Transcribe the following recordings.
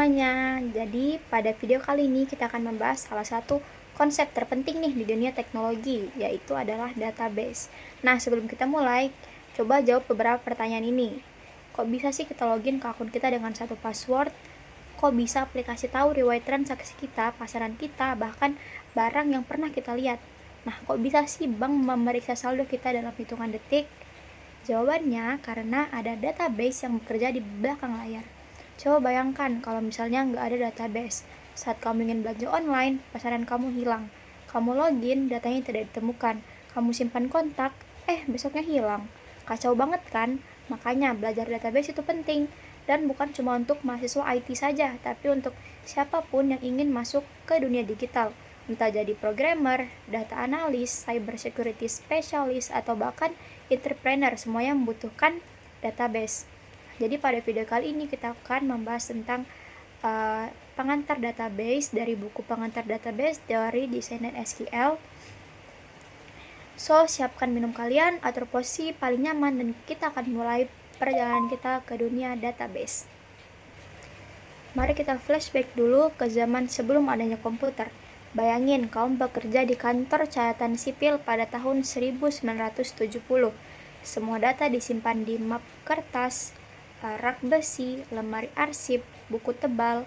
semuanya, jadi pada video kali ini kita akan membahas salah satu konsep terpenting nih di dunia teknologi, yaitu adalah database. Nah, sebelum kita mulai, coba jawab beberapa pertanyaan ini. Kok bisa sih kita login ke akun kita dengan satu password? Kok bisa aplikasi tahu riwayat transaksi kita, pasaran kita, bahkan barang yang pernah kita lihat? Nah, kok bisa sih bank memeriksa saldo kita dalam hitungan detik? Jawabannya karena ada database yang bekerja di belakang layar. Coba bayangkan kalau misalnya nggak ada database. Saat kamu ingin belanja online, pesanan kamu hilang. Kamu login, datanya tidak ditemukan. Kamu simpan kontak, besoknya hilang. Kacau banget kan? Makanya belajar database itu penting. Dan bukan cuma untuk mahasiswa IT saja, tapi untuk siapapun yang ingin masuk ke dunia digital. Entah jadi programmer, data analis, cyber security specialist, atau bahkan entrepreneur, semuanya membutuhkan database. Jadi pada video kali ini kita akan membahas tentang pengantar database dari buku Pengantar Database, Teori Desain dan SQL. So, siapkan minum kalian, atur posisi paling nyaman, dan kita akan mulai perjalanan kita ke dunia database. Mari kita flashback dulu ke zaman sebelum adanya komputer. Bayangin, kamu bekerja di kantor catatan sipil pada tahun 1970. Semua data disimpan di map kertas, rak besi, lemari arsip, buku tebal.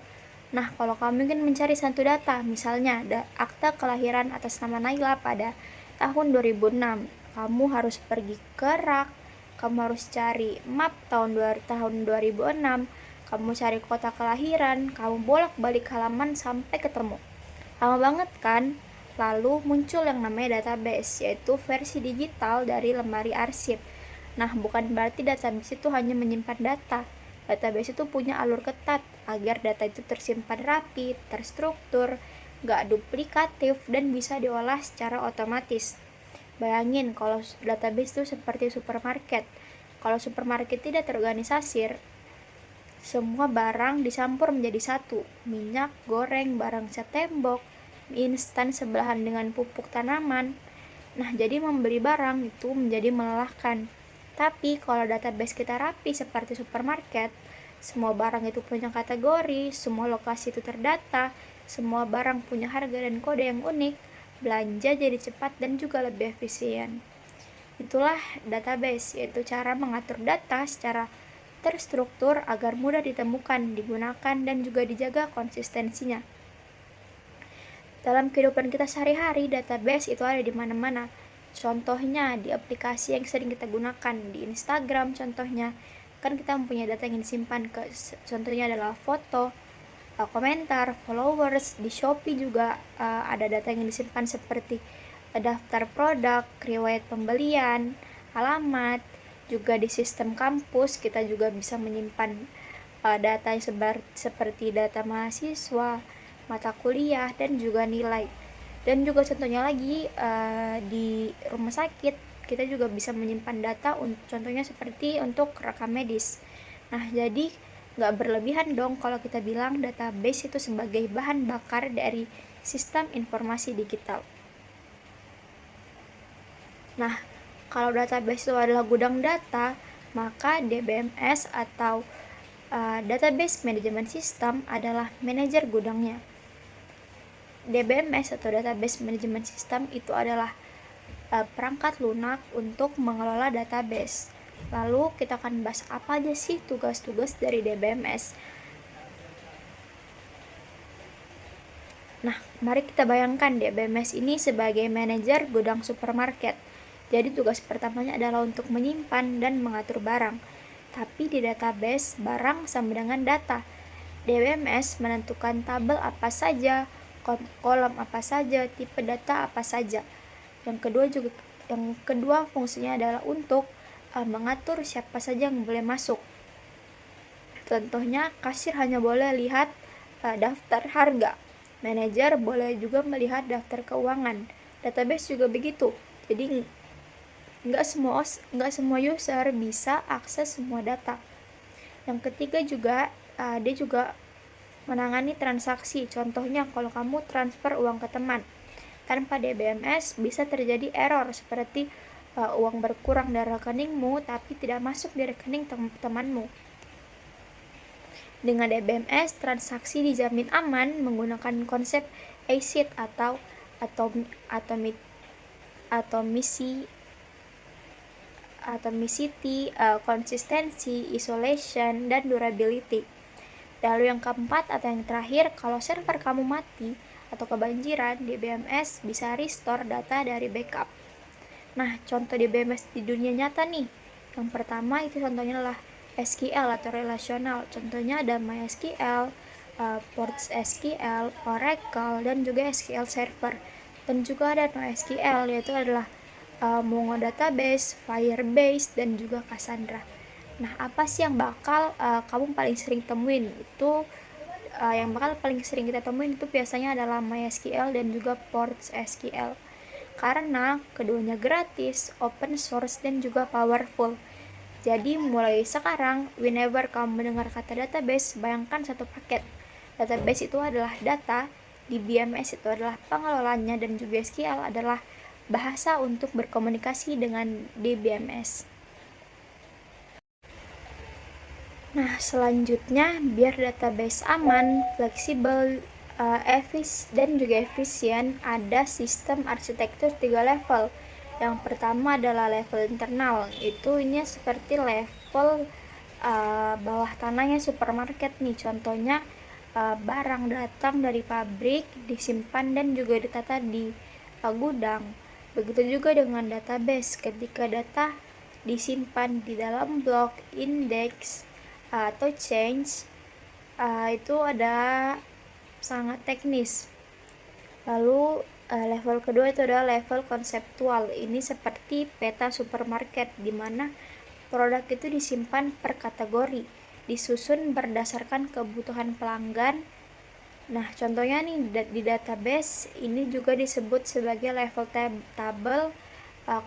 Nah, kalau kamu ingin mencari satu data, misalnya akta kelahiran atas nama Naila pada tahun 2006, kamu harus pergi ke rak, kamu harus cari map tahun 2006, kamu cari kota kelahiran, kamu bolak-balik halaman sampai ketemu. Lama banget kan? Lalu muncul yang namanya database, yaitu versi digital dari lemari arsip. Nah, bukan berarti database itu hanya menyimpan data. Database itu punya alur ketat agar data itu tersimpan rapi, terstruktur, gak duplikatif, dan bisa diolah secara otomatis. Bayangin kalau database itu seperti supermarket. Kalau supermarket tidak terorganisir, semua barang dicampur menjadi satu. Minyak goreng, barang cat tembok, mie instan sebelahan dengan pupuk tanaman. Nah, jadi membeli barang itu menjadi melelahkan. Tapi kalau database kita rapi seperti supermarket, semua barang itu punya kategori, semua lokasi itu terdata, semua barang punya harga dan kode yang unik, belanja jadi cepat dan juga lebih efisien. Itulah database, yaitu cara mengatur data secara terstruktur agar mudah ditemukan, digunakan, dan juga dijaga konsistensinya. Dalam kehidupan kita sehari-hari, database itu ada di mana-mana. Contohnya di aplikasi yang sering kita gunakan, di Instagram contohnya, kan kita mempunyai data yang disimpan, contohnya adalah foto, komentar, followers. Di Shopee juga ada data yang disimpan seperti daftar produk, riwayat pembelian, alamat. Juga di sistem kampus kita juga bisa menyimpan data yang seperti data mahasiswa, mata kuliah, dan juga nilai. Dan juga contohnya lagi di rumah sakit kita juga bisa menyimpan data, contohnya seperti untuk rekam medis. Nah, jadi nggak berlebihan dong kalau kita bilang database itu sebagai bahan bakar dari sistem informasi digital. Nah, kalau database itu adalah gudang data, maka DBMS atau Database Management System adalah manajer gudangnya. DBMS atau Database Management System itu adalah perangkat lunak untuk mengelola database. Lalu kita akan bahas apa aja sih tugas-tugas dari DBMS. Nah, mari kita bayangkan DBMS ini sebagai manajer gudang supermarket. Jadi tugas pertamanya adalah untuk menyimpan dan mengatur barang. Tapi di database, barang sama dengan data. DBMS menentukan tabel apa saja, kolom apa saja, tipe data apa saja. Yang kedua fungsinya adalah untuk mengatur siapa saja yang boleh masuk. Contohnya, kasir hanya boleh lihat daftar harga. Manajer boleh juga melihat daftar keuangan. Database juga begitu. Jadi nggak semua user bisa akses semua data. Yang ketiga juga dia juga menangani transaksi. Contohnya kalau kamu transfer uang ke teman, tanpa DBMS bisa terjadi error seperti uang berkurang dari rekeningmu tapi tidak masuk di rekening temanmu. Dengan DBMS, transaksi dijamin aman menggunakan konsep ACID atau atomicity, konsistensi, isolation, dan durability. Lalu yang keempat atau yang terakhir, kalau server kamu mati atau kebanjiran, DBMS bisa restore data dari backup. Nah, contoh DBMS di dunia nyata nih. Yang pertama itu contohnya adalah SQL atau relasional. Contohnya ada MySQL, PostgreSQL, Oracle, dan juga SQL Server. Dan juga ada NoSQL, yaitu adalah Mongo Database, Firebase, dan juga Cassandra. Nah, apa sih yang bakal kamu paling sering temuin? Yang bakal paling sering kita temuin itu biasanya adalah MySQL dan juga PostgreSQL. Karena keduanya gratis, open source, dan juga powerful. Jadi mulai sekarang, whenever kamu mendengar kata database, bayangkan satu paket. Database itu adalah data, DBMS itu adalah pengelolanya, dan juga SQL adalah bahasa untuk berkomunikasi dengan DBMS. Nah, selanjutnya, biar database aman, fleksibel, dan juga efisien, ada sistem arsitektur 3 level. Yang pertama adalah level internal, itu ini seperti level bawah tanahnya supermarket nih. Contohnya barang datang dari pabrik, disimpan dan juga ditata di gudang. Begitu juga dengan database, ketika data disimpan di dalam blok, index, atau change, itu ada sangat teknis. Lalu level kedua itu adalah level konseptual. Ini seperti peta supermarket di mana produk itu disimpan per kategori, disusun berdasarkan kebutuhan pelanggan. Nah, contohnya nih di database ini juga disebut sebagai level tabel,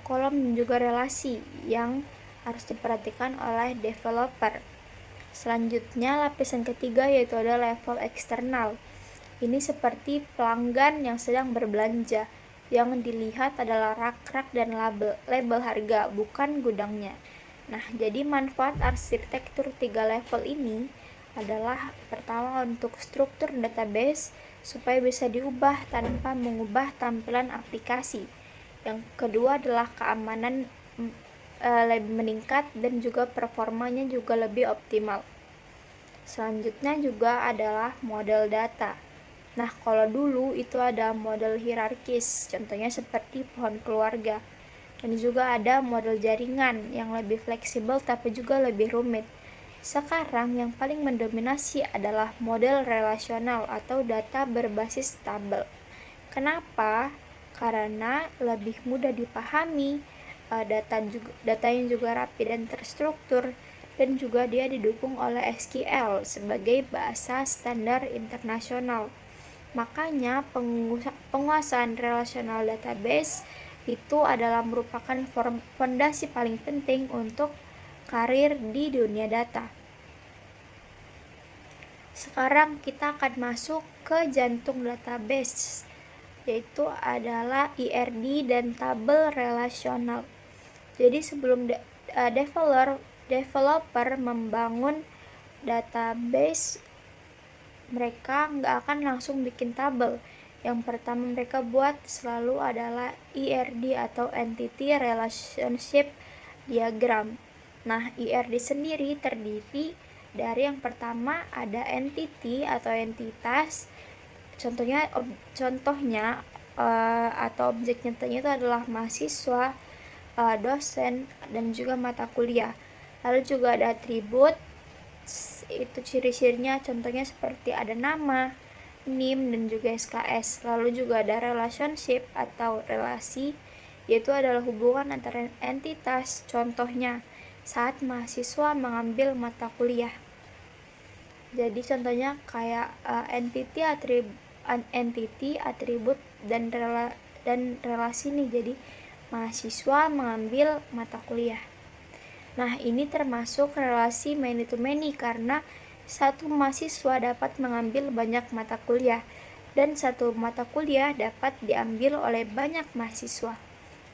kolom dan juga relasi yang harus diperhatikan oleh developer. Selanjutnya lapisan ketiga yaitu ada level eksternal. Ini seperti pelanggan yang sedang berbelanja. Yang dilihat adalah rak-rak dan label harga, bukan gudangnya. Nah, jadi manfaat arsitektur 3 level ini adalah pertama untuk struktur database supaya bisa diubah tanpa mengubah tampilan aplikasi. Yang kedua adalah keamanan lebih meningkat dan juga performanya juga lebih optimal. Selanjutnya juga adalah model data. Nah, kalau dulu itu ada model hierarkis, contohnya seperti pohon keluarga. Dan juga ada model jaringan yang lebih fleksibel tapi juga lebih rumit. Sekarang yang paling mendominasi adalah model relasional atau data berbasis tabel. Kenapa? Karena lebih mudah dipahami, datanya juga rapi dan terstruktur, dan juga dia didukung oleh SQL sebagai bahasa standar internasional. Makanya penguasaan relational database itu adalah merupakan fondasi paling penting untuk karir di dunia data. Sekarang kita akan masuk ke jantung database, yaitu adalah IRD dan tabel relasional. Jadi sebelum developer membangun database, mereka nggak akan langsung bikin tabel. Yang pertama mereka buat selalu adalah IRD atau Entity Relationship Diagram. Nah, IRD sendiri terdiri dari yang pertama ada entity atau entitas. Contohnya atau objek nyatanya itu adalah mahasiswa, dosen, dan juga mata kuliah. Lalu juga ada atribut, itu ciri-cirinya contohnya seperti ada nama, NIM, dan juga SKS. Lalu juga ada relationship atau relasi, yaitu adalah hubungan antara entitas, contohnya saat mahasiswa mengambil mata kuliah. Jadi contohnya kayak entity, atribut, dan relasi nih. Jadi mahasiswa mengambil mata kuliah. Nah, ini termasuk relasi many to many karena satu mahasiswa dapat mengambil banyak mata kuliah dan satu mata kuliah dapat diambil oleh banyak mahasiswa.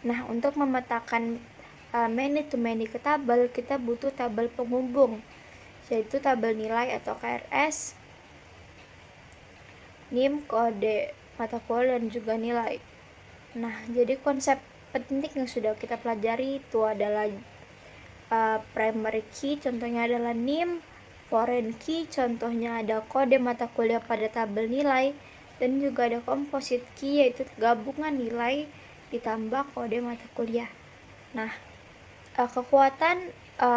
Nah, untuk memetakan many to many ke tabel, kita butuh tabel penghubung. yaitu tabel nilai atau KRS, NIM, kode mata kuliah, dan juga nilai. Nah, jadi konsep penting yang sudah kita pelajari itu adalah primary key, contohnya adalah NIM, foreign key, contohnya ada kode mata kuliah pada tabel nilai, dan juga ada composite key, yaitu gabungan nilai ditambah kode mata kuliah. Nah, kekuatan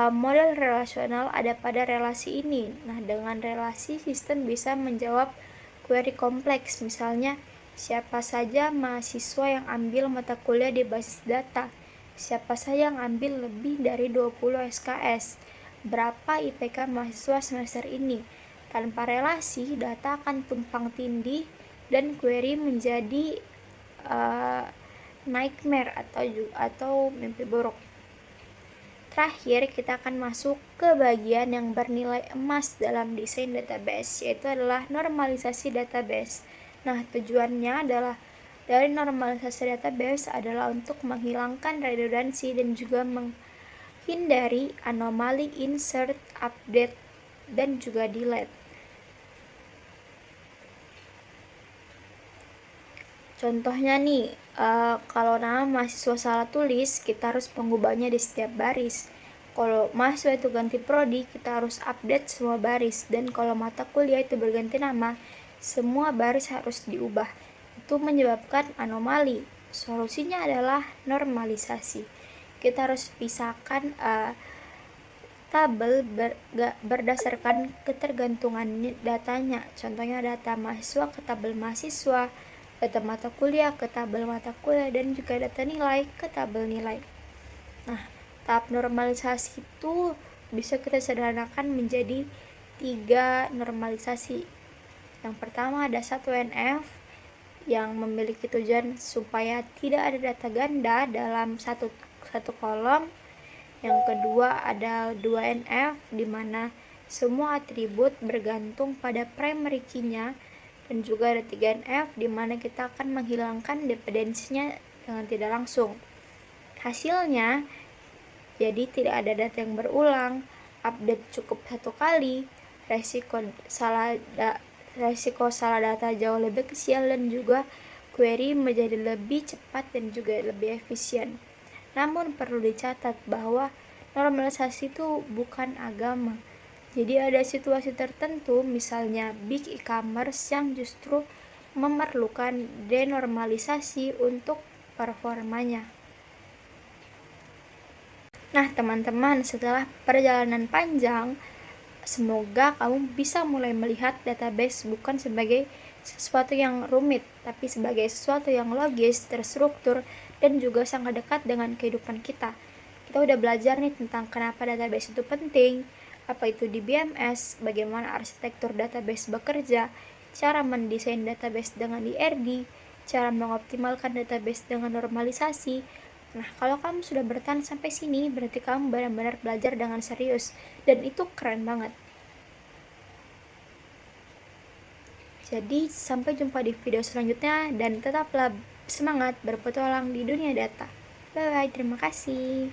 model relasional ada pada relasi ini. Nah, dengan relasi, sistem bisa menjawab query kompleks, misalnya siapa saja mahasiswa yang ambil mata kuliah di basis data, siapa saja yang ambil lebih dari 20 SKS, berapa IPK mahasiswa semester ini. Tanpa relasi, data akan tumpang tindih dan query menjadi nightmare atau mimpi buruk. Terakhir, kita akan masuk ke bagian yang bernilai emas dalam desain database, yaitu adalah normalisasi database. Nah, tujuannya adalah dari normalisasi database adalah untuk menghilangkan redundansi dan juga menghindari anomali insert, update, dan juga delete. Contohnya nih, kalau nama mahasiswa salah tulis, kita harus mengubahnya di setiap baris. Kalau mahasiswa itu ganti prodi, kita harus update semua baris. Dan kalau mata kuliah itu berganti nama, semua baris harus diubah. Itu menyebabkan anomali. Solusinya adalah normalisasi. Kita harus pisahkan tabel berdasarkan ketergantungan datanya. Contohnya data mahasiswa ke tabel mahasiswa, data mata kuliah ke tabel mata kuliah, dan juga data nilai ke tabel nilai. Nah, tahap normalisasi itu bisa kita sederhanakan menjadi 3 normalisasi. Yang pertama ada 1NF yang memiliki tujuan supaya tidak ada data ganda dalam satu kolom. Yang kedua ada 2NF di mana semua atribut bergantung pada primary key-nya. Dan juga ada 3NF di mana kita akan menghilangkan dependensinya dengan tidak langsung. Hasilnya, jadi tidak ada data yang berulang, update cukup 1 kali, resiko salah data jauh lebih kecil, dan juga query menjadi lebih cepat dan juga lebih efisien. Namun perlu dicatat bahwa normalisasi itu bukan agama. Jadi ada situasi tertentu, misalnya big e-commerce yang justru memerlukan denormalisasi untuk performanya. Nah, teman-teman, setelah perjalanan panjang, semoga kamu bisa mulai melihat database bukan sebagai sesuatu yang rumit, tapi sebagai sesuatu yang logis, terstruktur, dan juga sangat dekat dengan kehidupan kita. Kita udah belajar nih tentang kenapa database itu penting, apa itu DBMS, bagaimana arsitektur database bekerja, cara mendesain database dengan DRD, cara mengoptimalkan database dengan normalisasi. Nah, kalau kamu sudah bertahan sampai sini, berarti kamu benar-benar belajar dengan serius, dan itu keren banget. Jadi, sampai jumpa di video selanjutnya, dan tetaplah semangat berpetualang di dunia data. Bye-bye, terima kasih.